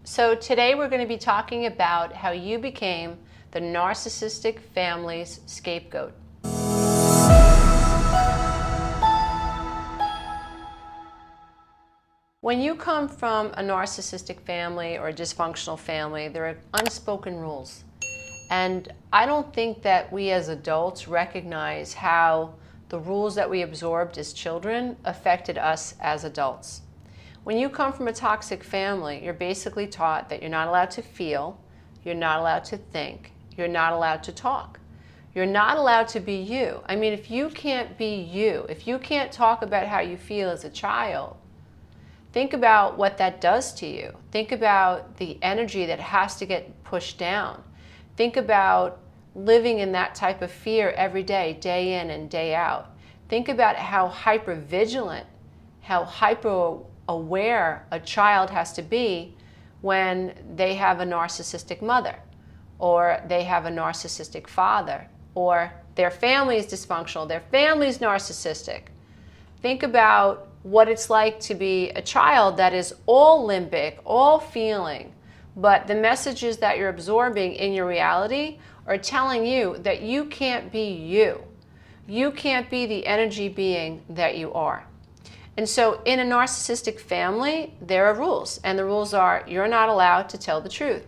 So today we're going to be talking about how you became the narcissistic family's scapegoat. When you come from a narcissistic family or a dysfunctional family, there are unspoken rules. And I don't think that we as adults recognize how the rules that we absorbed as children affected us as adults. When you come from a toxic family, you're basically taught that you're not allowed to feel, you're not allowed to think, you're not allowed to talk. You're not allowed to be you. I mean, if you can't be you, if you can't talk about how you feel as a child, think about what that does to you. Think about the energy that has to get pushed down. Think about living in that type of fear every day, day in and day out. Think about how hyper-vigilant, how hyper-aware a child has to be when they have a narcissistic mother, or they have a narcissistic father, or their family is dysfunctional, their family is narcissistic. Think about what it's like to be a child that is all limbic, all feeling, but the messages that you're absorbing in your reality are telling you that you can't be you. You can't be the energy being that you are. And so in a narcissistic family, there are rules. And the rules are you're not allowed to tell the truth.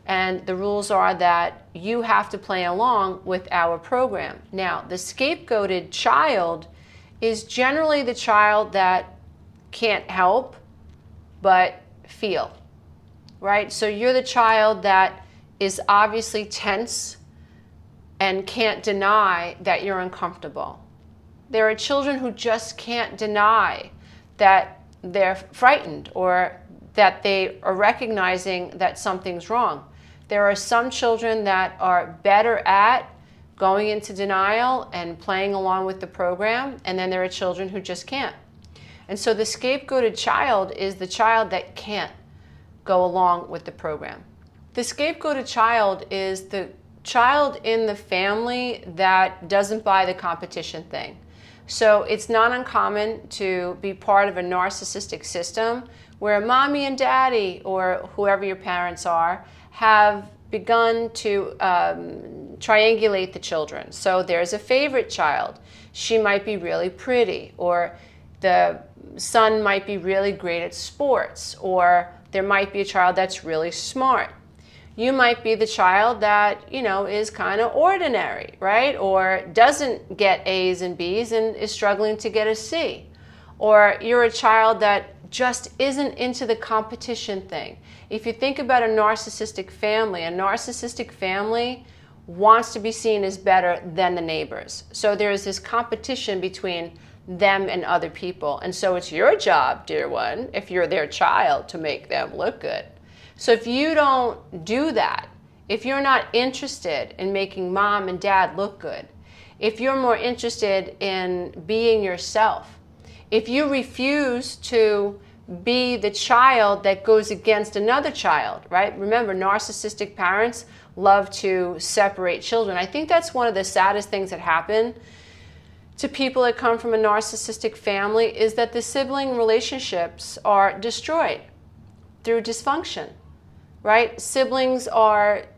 And the rules are that you have to play along with our program. Now, the scapegoated child is generally the child that can't help but feel, right? So you're the child that is obviously tense and can't deny that you're uncomfortable. There are children who just can't deny that they're frightened or that they are recognizing that something's wrong. There are some children that are better at going into denial and playing along with the program, and then there are children who just can't. And so the scapegoated child is the child that can't go along with the program. The scapegoated child is the child in the family that doesn't buy the competition thing. So it's not uncommon to be part of a narcissistic system where mommy and daddy, or whoever your parents are, have begun to triangulate the children. So there's a favorite child. She might be really pretty, or the son might be really great at sports, or there might be a child that's really smart. You might be the child that, is kind of ordinary, right? Or doesn't get A's and B's and is struggling to get a C. Or you're a child that just isn't into the competition thing. If you think about a narcissistic family wants to be seen as better than the neighbors. So there is this competition between them and other people. And so it's your job, dear one, if you're their child, to make them look good. So if you don't do that, if you're not interested in making mom and dad look good, if you're more interested in being yourself, if you refuse to be the child that goes against another child, right? Remember, narcissistic parents love to separate children. I think that's one of the saddest things that happen to people that come from a narcissistic family, is that the sibling relationships are destroyed through dysfunction, right? Siblings are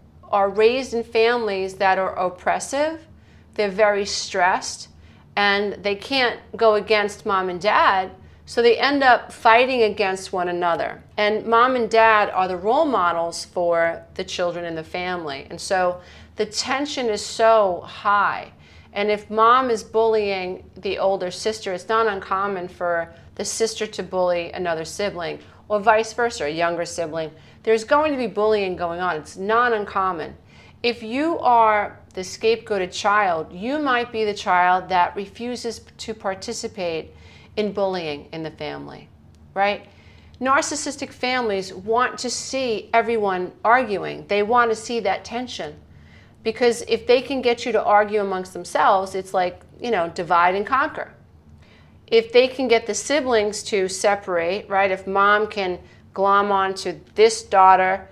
raised in families that are oppressive, they're very stressed, and they can't go against mom and dad, so they end up fighting against one another. And mom and dad are the role models for the children in the family. And so the tension is so high. And if mom is bullying the older sister, it's not uncommon for the sister to bully another sibling, or vice versa, a younger sibling. There's going to be bullying going on. It's not uncommon. If you are the scapegoated child, you might be the child that refuses to participate in bullying in the family, right? Narcissistic families want to see everyone arguing. They want to see that tension. Because if they can get you to argue amongst themselves, it's like, divide and conquer. If they can get the siblings to separate, right? If mom can glom onto this daughter,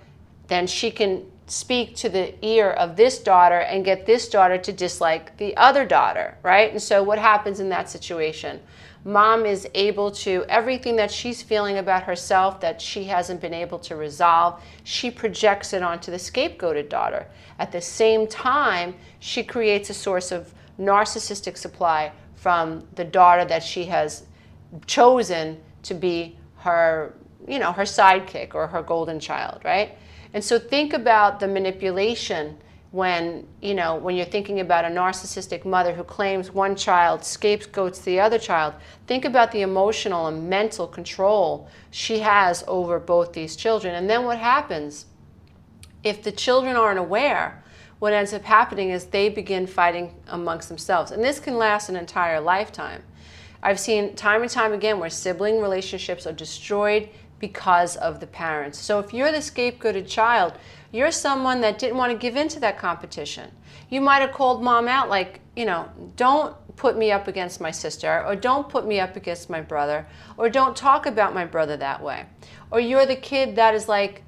then she can speak to the ear of this daughter and get this daughter to dislike the other daughter, right? And so what happens in that situation? Mom is able to, everything that she's feeling about herself that she hasn't been able to resolve, she projects it onto the scapegoated daughter. At the same time, she creates a source of narcissistic supply from the daughter that she has chosen to be her, her sidekick or her golden child, right? And so think about the manipulation when you're thinking about a narcissistic mother who claims one child, scapegoats the other child. Think about the emotional and mental control she has over both these children. And then what happens? If the children aren't aware, what ends up happening is they begin fighting amongst themselves. And this can last an entire lifetime. I've seen time and time again where sibling relationships are destroyed because of the parents. So if you're the scapegoated child, you're someone that didn't want to give in to that competition. You might have called mom out like, don't put me up against my sister, or don't put me up against my brother, or don't talk about my brother that way. Or you're the kid that is like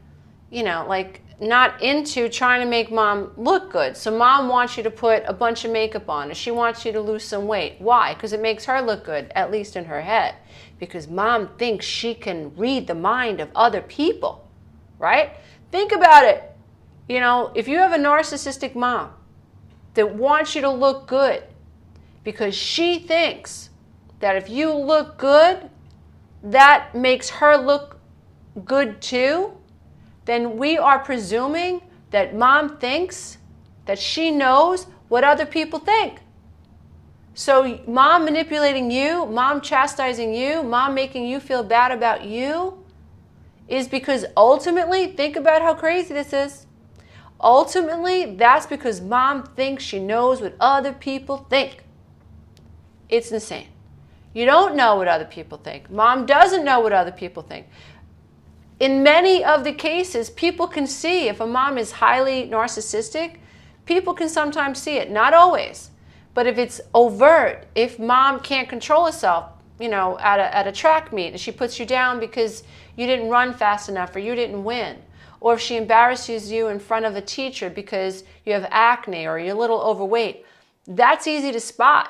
not into trying to make mom look good. So mom wants you to put a bunch of makeup on, or she wants you to lose some weight. Why? Because it makes her look good, at least in her head. Because mom thinks she can read the mind of other people, right? Think about it. If you have a narcissistic mom that wants you to look good because she thinks that if you look good, that makes her look good too, then we are presuming that mom thinks that she knows what other people think. So mom manipulating you, mom chastising you, mom making you feel bad about you is because ultimately, think about how crazy this is. Ultimately, that's because mom thinks she knows what other people think. It's insane. You don't know what other people think. Mom doesn't know what other people think. In many of the cases, people can see if a mom is highly narcissistic, people can sometimes see it. Not always. But if it's overt, if mom can't control herself, at a track meet and she puts you down because you didn't run fast enough or you didn't win, or if she embarrasses you in front of a teacher because you have acne or you're a little overweight, that's easy to spot.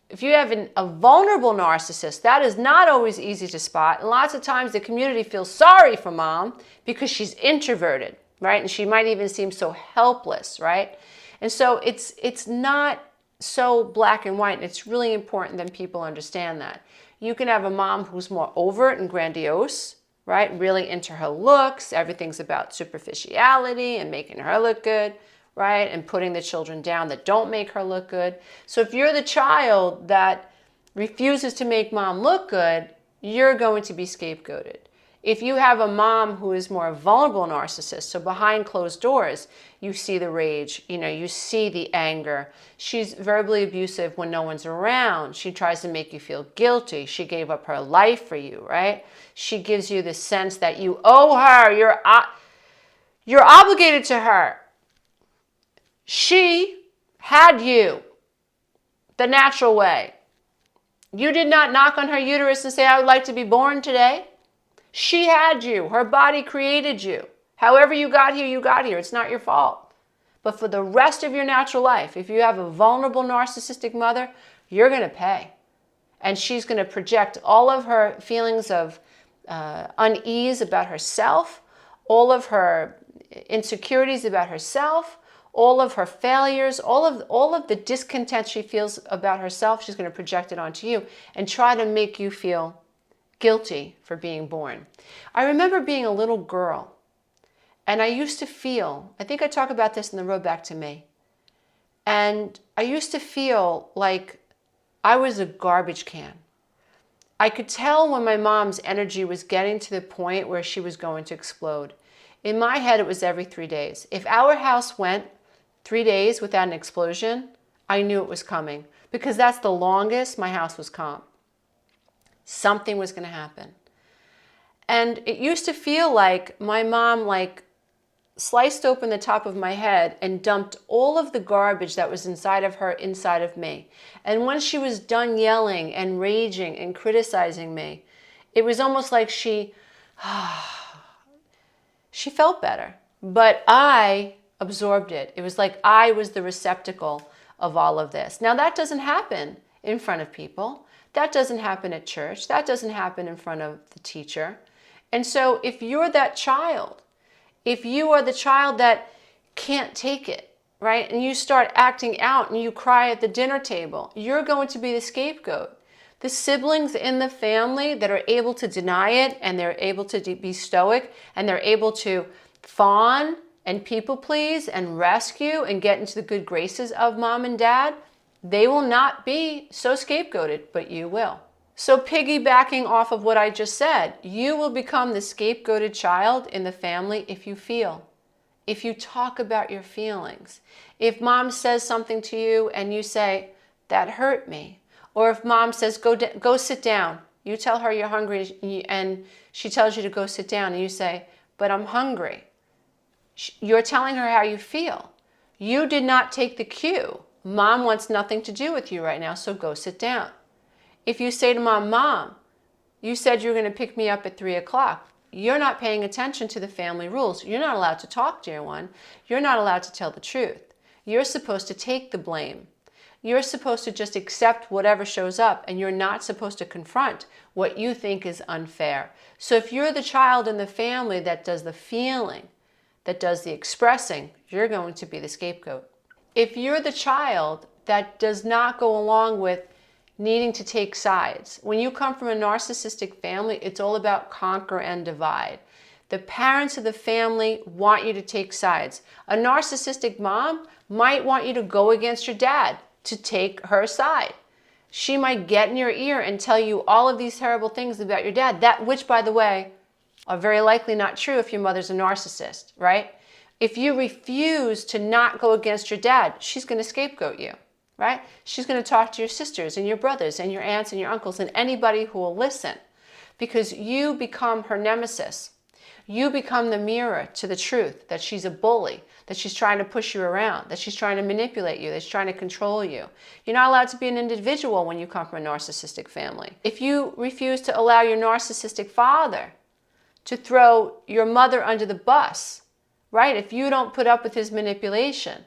If you have a vulnerable narcissist, that is not always easy to spot. And lots of times the community feels sorry for mom because she's introverted, right? And she might even seem so helpless, right? And so it's not so black and white. And it's really important that people understand that. You can have a mom who's more overt and grandiose, right? Really into her looks. Everything's about superficiality and making her look good, right? And putting the children down that don't make her look good. So if you're the child that refuses to make mom look good, you're going to be scapegoated. If you have a mom who is more vulnerable narcissist, so behind closed doors, you see the rage, you see the anger. She's verbally abusive when no one's around. She tries to make you feel guilty. She gave up her life for you, right? She gives you the sense that you owe her. You're obligated to her. She had you the natural way. You did not knock on her uterus and say, I would like to be born today. She had you. Her body created you. However you got here, you got here. It's not your fault. But for the rest of your natural life, if you have a vulnerable narcissistic mother, you're going to pay. And she's going to project all of her feelings of unease about herself, all of her insecurities about herself, all of her failures, all of the discontent she feels about herself, she's going to project it onto you and try to make you feel guilty for being born. I remember being a little girl, and I used to feel, I think I talk about this in The Road Back to Me, and I used to feel like I was a garbage can. I could tell when my mom's energy was getting to the point where she was going to explode. In my head, it was every 3 days. If our house went 3 days without an explosion, I knew it was coming, because that's the longest my house was calm. Something was going to happen. And it used to feel like my mom sliced open the top of my head and dumped all of the garbage that was inside of her inside of me. And when she was done yelling and raging and criticizing me, it was almost like she felt better. But I absorbed it. It was like I was the receptacle of all of this. Now that doesn't happen in front of people. That doesn't happen at church. That doesn't happen in front of the teacher. And so if you're that child, if you are the child that can't take it, right, and you start acting out and you cry at the dinner table, you're going to be the scapegoat. The siblings in the family that are able to deny it and they're able to be stoic and they're able to fawn and people please and rescue and get into the good graces of mom and dad, they will not be so scapegoated, but you will. So piggybacking off of what I just said, you will become the scapegoated child in the family if you feel, if you talk about your feelings. If mom says something to you and you say, that hurt me. Or if mom says, go sit down. You tell her you're hungry and she tells you to go sit down and you say, but I'm hungry. You're telling her how you feel. You did not take the cue. Mom wants nothing to do with you right now, so go sit down. If you say to mom, Mom, you said you were going to pick me up at 3 o'clock. You're not paying attention to the family rules. You're not allowed to talk, dear one. You're not allowed to tell the truth. You're supposed to take the blame. You're supposed to just accept whatever shows up, and you're not supposed to confront what you think is unfair. So if you're the child in the family that does the feeling, that does the expressing, you're going to be the scapegoat. If you're the child that does not go along with needing to take sides, when you come from a narcissistic family, it's all about conquer and divide. The parents of the family want you to take sides. A narcissistic mom might want you to go against your dad, to take her side. She might get in your ear and tell you all of these terrible things about your dad, that which, by the way, are very likely not true if your mother's a narcissist, right? If you refuse to not go against your dad, she's going to scapegoat you, right? She's going to talk to your sisters and your brothers and your aunts and your uncles and anybody who will listen, because you become her nemesis. You become the mirror to the truth that she's a bully, that she's trying to push you around, that she's trying to manipulate you, that she's trying to control you. You're not allowed to be an individual when you come from a narcissistic family. If you refuse to allow your narcissistic father to throw your mother under the bus, right? If you don't put up with his manipulation,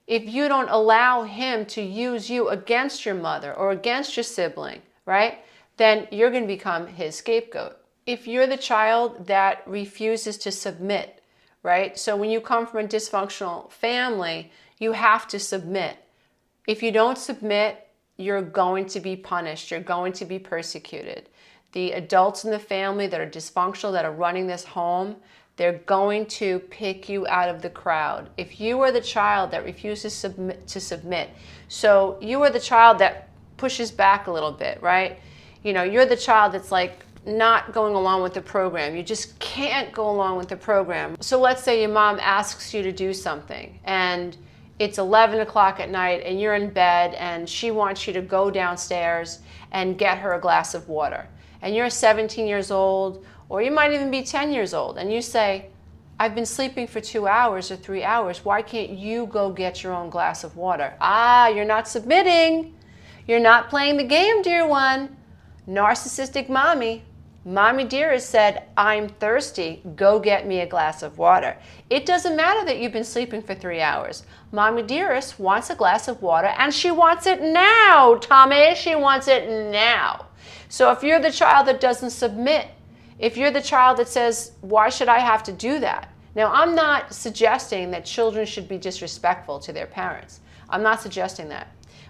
if you don't allow him to use you against your mother or against your sibling, right? Then you're going to become his scapegoat. If you're the child that refuses to submit, right? So when you come from a dysfunctional family, you have to submit. If you don't submit, you're going to be punished. You're going to be persecuted. The adults in the family that are dysfunctional, that are running this home, they're going to pick you out of the crowd. If you are the child that refuses to submit, so you are the child that pushes back a little bit, right? You know, you're the child that's like not going along with the program. You just can't go along with the program. So let's say your mom asks you to do something and it's 11 o'clock at night and you're in bed and she wants you to go downstairs and get her a glass of water. And you're 17 years old, or you might even be 10 years old, and you say, I've been sleeping for 2 hours or 3 hours. Why can't you go get your own glass of water? Ah, you're not submitting. You're not playing the game, dear one. Narcissistic mommy. Mommy dearest said, I'm thirsty. Go get me a glass of water. It doesn't matter that you've been sleeping for 3 hours. Mommy dearest wants a glass of water, and she wants it now, Tommy. She wants it now. So if you're the child that doesn't submit, if you're the child that says, why should I have to do that? Now, I'm not suggesting that children should be disrespectful to their parents. I'm not suggesting that.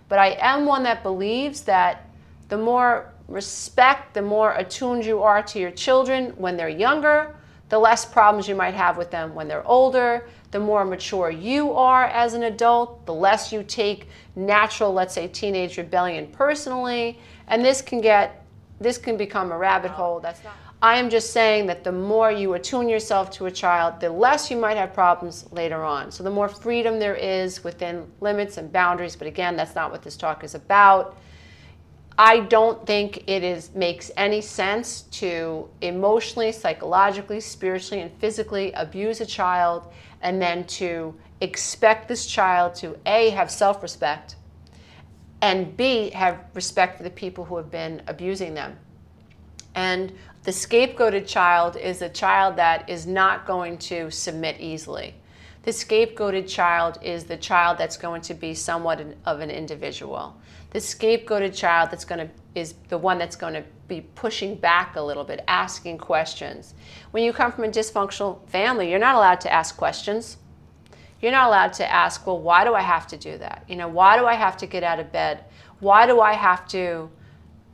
But I am one that believes that the more respect, the more attuned you are to your children when they're younger, the less problems you might have with them when they're older. The more mature you are as an adult, the less you take natural, let's say, teenage rebellion personally. And this can become a rabbit hole. I am just saying that the more you attune yourself to a child, the less you might have problems later on. So the more freedom there is within limits and boundaries, but again, that's not what this talk is about. I don't think it makes any sense to emotionally, psychologically, spiritually, and physically abuse a child and then to expect this child to A, have self-respect, and B, have respect for the people who have been abusing them. And the scapegoated child is a child that is not going to submit easily. The scapegoated child is the child that's going to be somewhat of an individual. The scapegoated child is the one that's going to be pushing back a little bit, asking questions. When you come from a dysfunctional family, you're not allowed to ask questions. You're not allowed to ask, well, why do I have to do that? Why do I have to get out of bed? Why do I have to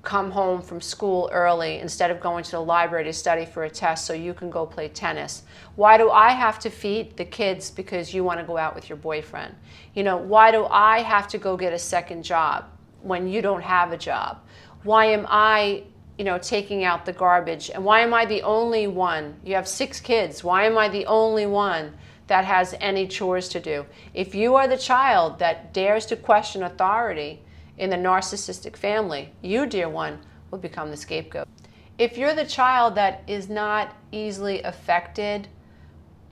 come home from school early instead of going to the library to study for a test so you can go play tennis? Why do I have to feed the kids because you want to go out with your boyfriend? Why do I have to go get a second job when you don't have a job? Why am I, taking out the garbage? And why am I the only one? You have 6 kids. Why am I the only one that has any chores to do? If you are the child that dares to question authority in the narcissistic family, you, dear one, will become the scapegoat. If you're the child that is not easily affected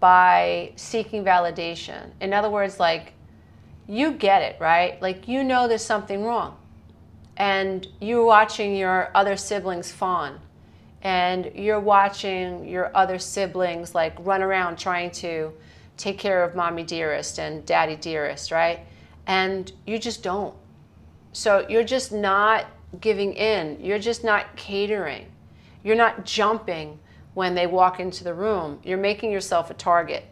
by seeking validation, in other words, like, you get it, right? Like, there's something wrong. And you're watching your other siblings fawn. And you're watching your other siblings, like, run around trying to take care of mommy dearest and daddy dearest, right? And you just don't. So you're just not giving in. You're just not catering. You're not jumping when they walk into the room. You're making yourself a target,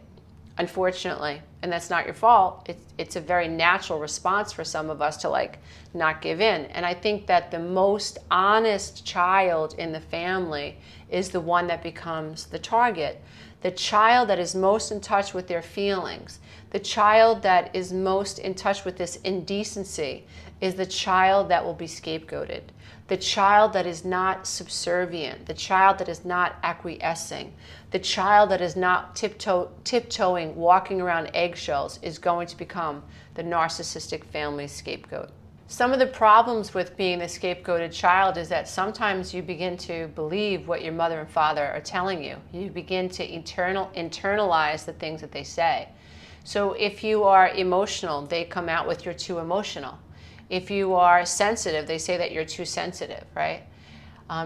unfortunately. And that's not your fault. It's a very natural response for some of us to not give in. And I think that the most honest child in the family is the one that becomes the target. The child that is most in touch with their feelings, the child that is most in touch with this indecency, is the child that will be scapegoated. The child that is not subservient, the child that is not acquiescing, the child that is not tiptoeing, walking around eggshells is going to become the narcissistic family scapegoat. Some of the problems with being the scapegoated child is that sometimes you begin to believe what your mother and father are telling you. You begin to internalize the things that they say. So if you are emotional, they come out with you're too emotional. If you are sensitive, they say that you're too sensitive, right?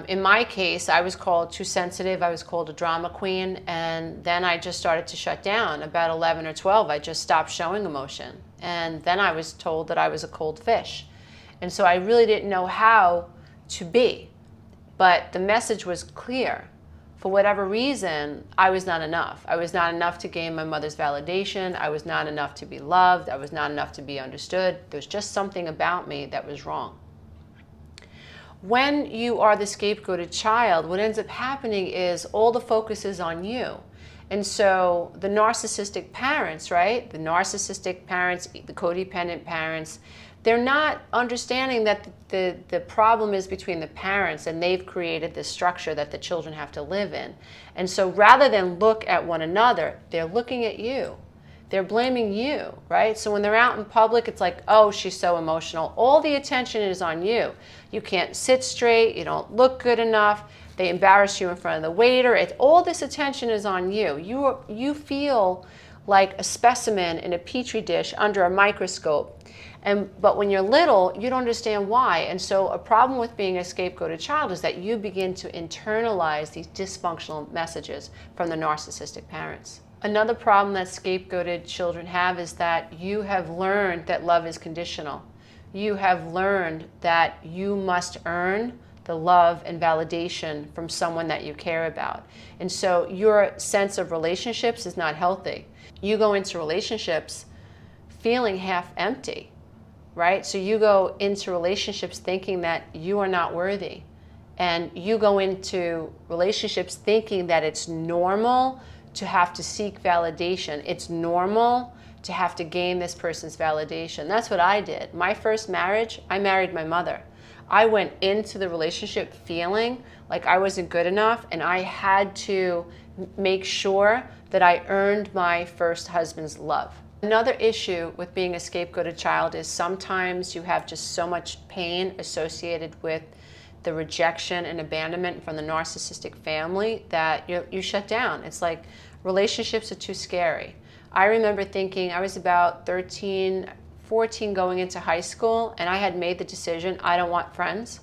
In my case, I was called too sensitive. I was called a drama queen. And then I just started to shut down. About 11 or 12, I just stopped showing emotion. And then I was told that I was a cold fish. And so I really didn't know how to be. But the message was clear. For whatever reason, I was not enough. I was not enough to gain my mother's validation. I was not enough to be loved. I was not enough to be understood. There's just something about me that was wrong. When you are the scapegoated child, what ends up happening is all the focus is on you. And so the narcissistic parents, right? The narcissistic parents, the codependent parents, they're not understanding that the problem is between the parents, and they've created this structure that the children have to live in. And so rather than look at one another, they're looking at you. They're blaming you, right? So when they're out in public, it's like, oh, she's so emotional. All the attention is on you. You can't sit straight. You don't look good enough. They embarrass you in front of the waiter. All this attention is on you. You feel like a specimen in a petri dish under a microscope. But when you're little, you don't understand why. And so a problem with being a scapegoated child is that you begin to internalize these dysfunctional messages from the narcissistic parents. Another problem that scapegoated children have is that you have learned that love is conditional. You have learned that you must earn the love and validation from someone that you care about. And so your sense of relationships is not healthy. You go into relationships feeling half empty, right? So you go into relationships thinking that you are not worthy. And you go into relationships thinking that it's normal to have to seek validation. It's normal to have to gain this person's validation. That's what I did. My first marriage, I married my mother. I went into the relationship feeling like I wasn't good enough, and I had to make sure that I earned my first husband's love. Another issue with being a scapegoated child is sometimes you have just so much pain associated with the rejection and abandonment from the narcissistic family that you shut down. It's like relationships are too scary. I remember thinking, I was about 13, 14 going into high school, and I had made the decision, I don't want friends.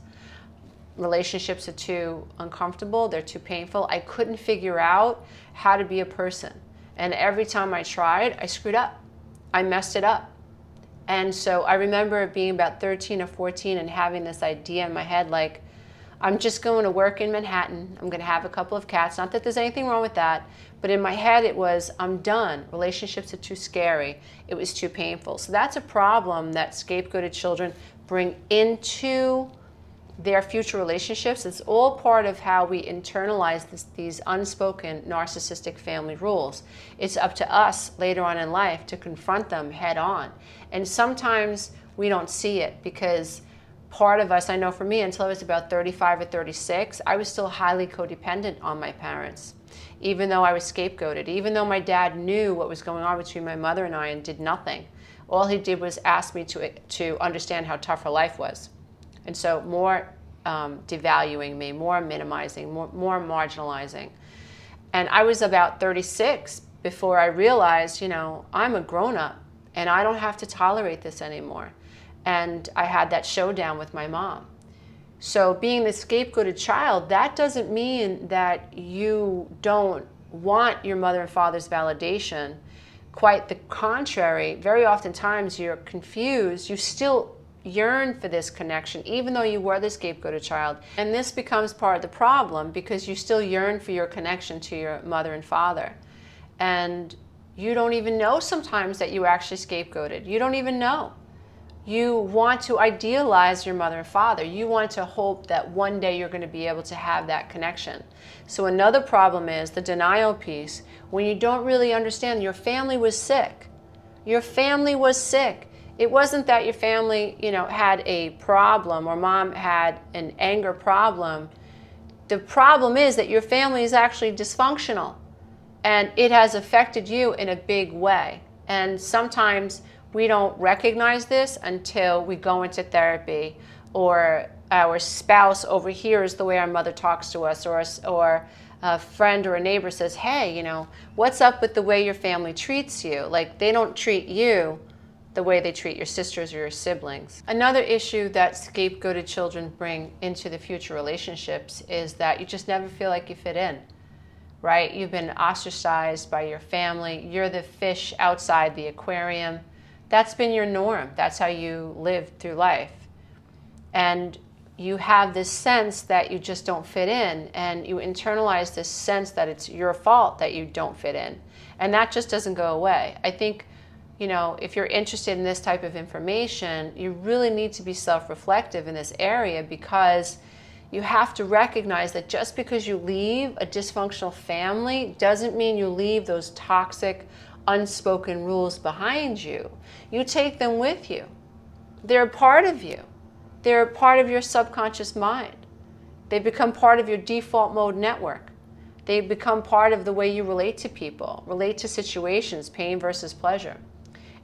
Relationships are too uncomfortable, they're too painful. I couldn't figure out how to be a person. And every time I tried, I screwed up. I messed it up. And so I remember being about 13 or 14 and having this idea in my head, like, I'm just going to work in Manhattan. I'm going to have a couple of cats. Not that there's anything wrong with that, but in my head it was, I'm done. Relationships are too scary. It was too painful. So that's a problem that scapegoated children bring into their future relationships. It's all part of how we internalize these unspoken narcissistic family rules. It's up to us later on in life to confront them head on. And sometimes we don't see it because part of us, I know for me, until I was about 35 or 36, I was still highly codependent on my parents. Even though I was scapegoated, even though my dad knew what was going on between my mother and I and did nothing. All he did was ask me to understand how tough her life was. And so more devaluing me, more minimizing, more marginalizing. And I was about 36 before I realized, I'm a grown-up and I don't have to tolerate this anymore. And I had that showdown with my mom. So being the scapegoated child, that doesn't mean that you don't want your mother and father's validation. Quite the contrary. Very oftentimes you're confused. You still yearn for this connection, even though you were the scapegoated child. And this becomes part of the problem because you still yearn for your connection to your mother and father. And you don't even know sometimes that you were actually scapegoated. You don't even know. You want to idealize your mother and father. You want to hope that one day you're going to be able to have that connection. So another problem is the denial piece. When you don't really understand your family was sick. Your family was sick. It wasn't that your family, had a problem or mom had an anger problem. The problem is that your family is actually dysfunctional and it has affected you in a big way. And sometimes we don't recognize this until we go into therapy or our spouse overhears the way our mother talks to us, or a friend or a neighbor says, hey, what's up with the way your family treats you? Like they don't treat you the way they treat your sisters or your siblings. Another issue that scapegoated children bring into the future relationships is that you just never feel like you fit in, right? You've been ostracized by your family. You're the fish outside the aquarium. That's been your norm. That's how you lived through life. And you have this sense that you just don't fit in, and you internalize this sense that it's your fault that you don't fit in. And that just doesn't go away. I think, if you're interested in this type of information, you really need to be self-reflective in this area, because you have to recognize that just because you leave a dysfunctional family doesn't mean you leave those toxic, unspoken rules behind you. You take them with you. They're a part of you. They're a part of your subconscious mind. They become part of your default mode network. They become part of the way you relate to people, relate to situations, pain versus pleasure.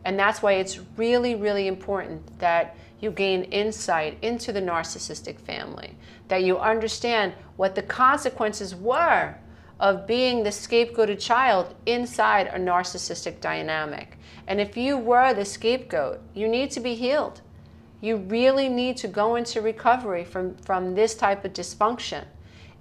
And that's why it's really, really important that you gain insight into the narcissistic family, that you understand what the consequences were of being the scapegoated child inside a narcissistic dynamic. And if you were the scapegoat, you need to be healed. You really need to go into recovery from this type of dysfunction.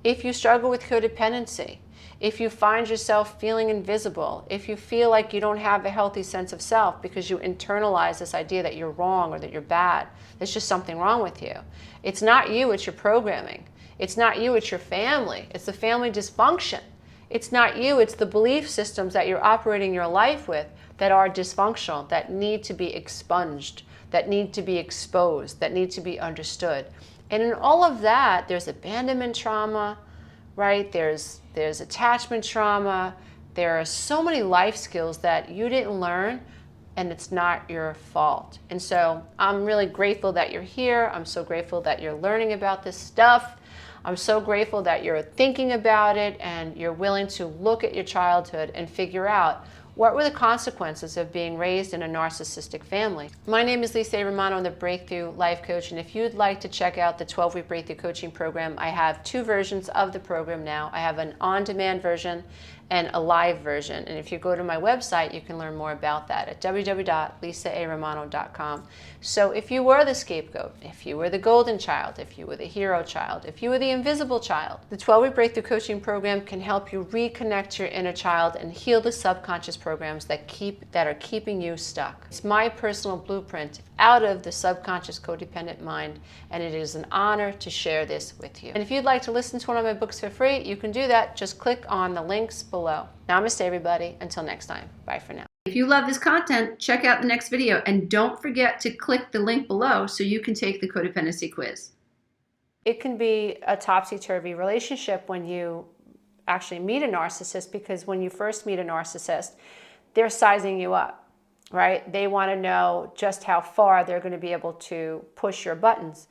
If you struggle with codependency, if you find yourself feeling invisible, if you feel like you don't have a healthy sense of self because you internalize this idea that you're wrong or that you're bad, there's just something wrong with you. It's not you, it's your programming. It's not you, it's your family. It's the family dysfunction. It's not you, it's the belief systems that you're operating your life with that are dysfunctional, that need to be expunged, that need to be exposed, that need to be understood. And in all of that, there's abandonment trauma, right? There's attachment trauma. There are so many life skills that you didn't learn, and it's not your fault. And so I'm really grateful that you're here. I'm so grateful that you're learning about this stuff. I'm so grateful that you're thinking about it and you're willing to look at your childhood and figure out what were the consequences of being raised in a narcissistic family. My name is Lisa Romano. I'm the Breakthrough Life Coach, and if you'd like to check out the 12-week Breakthrough Coaching Program, I have two versions of the program now. I have an on-demand version and a live version. And if you go to my website, you can learn more about that at www.lisaaromano.com. So if you were the scapegoat, if you were the golden child, if you were the hero child, if you were the invisible child, the 12-week breakthrough coaching program can help you reconnect your inner child and heal the subconscious programs that are keeping you stuck. It's my personal blueprint out of the subconscious codependent mind, and it is an honor to share this with you. And if you'd like to listen to one of my books for free, you can do that. Just click on the links below. Namaste, everybody. Until next time. Bye for now. If you love this content, check out the next video, and don't forget to click the link below so you can take the codependency quiz. It can be a topsy-turvy relationship when you actually meet a narcissist, because when you first meet a narcissist, they're sizing you up, right? They want to know just how far they're going to be able to push your buttons.